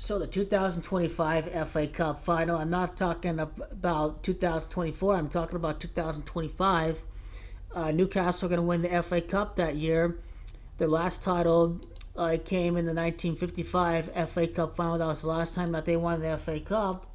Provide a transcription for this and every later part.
So the 2025 FA Cup final, I'm not talking about 2024, I'm talking about 2025. Newcastle are going to win the FA Cup that year. Their last title came in the 1955 FA Cup final. That was the last time that they won the FA Cup.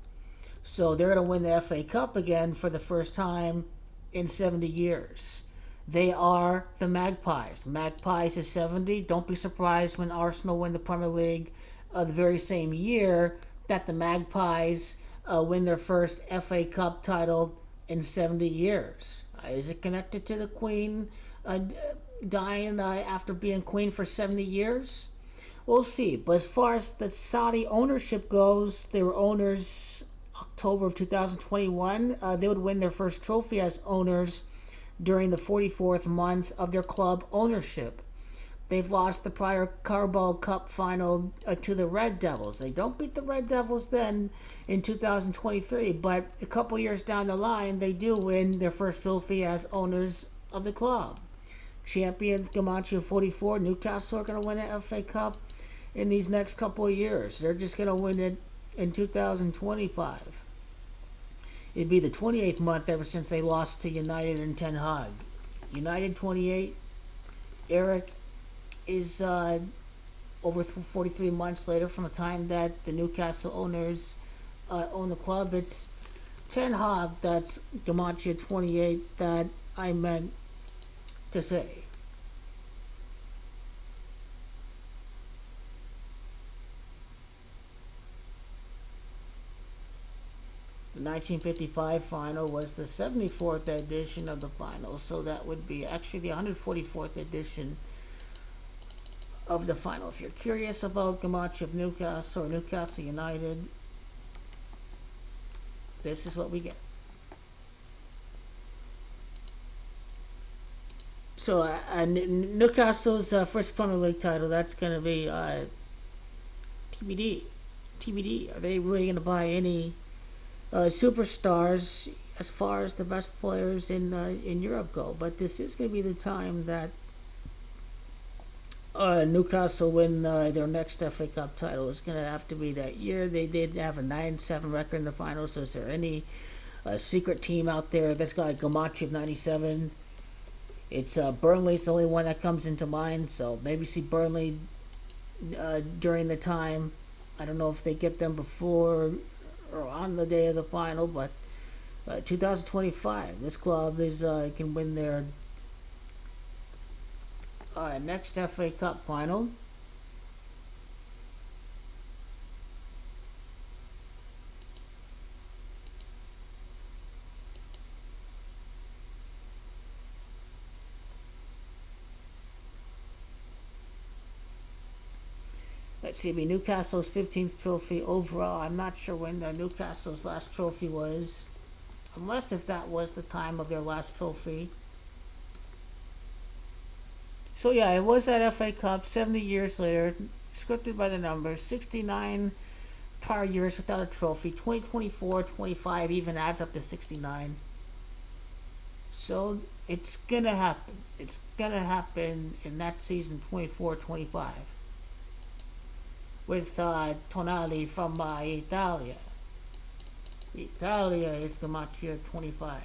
So they're going to win the FA Cup again for the first time in 70 years. They are the Magpies. Magpies is 70. Don't be surprised when Arsenal win the Premier League the very same year that the Magpies win their first FA Cup title in 70 years. Is it connected to the Queen dying after being Queen for 70 years? We'll see. But as far as the Saudi ownership goes, they were owners October of 2021. They would win their first trophy as owners during the 44th month of their club ownership. They've lost the prior Carabao Cup Final to the Red Devils. They don't beat the Red Devils then in 2023, but a couple years down the line, they do win their first trophy as owners of the club. Champions Gamache 44, Newcastle are going to win an FA Cup in these next couple of years. They're just going to win it in 2025. It'd be the 28th month ever since they lost to United and Ten Hag. United 28, Eric is over 43 months later from the time that the Newcastle owners own the club. It's Ten Hag, that's Gamache 28, that I meant to say. The 1955 final was the 74th edition of the final, so that would be actually the 144th edition of the final. If you're curious about Gamache of Newcastle or Newcastle United, this is what we get. So Newcastle's first Premier League title, that's going to be TBD. TBD. Are they really going to buy any superstars as far as the best players in Europe go? But this is going to be the time that Newcastle win their next FA Cup title. It's going to have to be that year. They did have a 9-7 record in the final, so is there any secret team out there that's got a Gamache of 97? It's Burnley's the only one that comes into mind, so maybe see Burnley during the time. I don't know if they get them before or on the day of the final, but 2025, this club is can win their next FA Cup final. Let's see, Newcastle's 15th trophy overall. I'm not sure when Newcastle's last trophy was, unless if that was the time of their last trophy. So yeah, it was that FA Cup 70 years later, scripted by the numbers, 69 entire years without a trophy, 2024, 25 even adds up to 69. So it's gonna happen. It's gonna happen in that season 24-25 with Tonali from Italia. Italia is Gamache 25.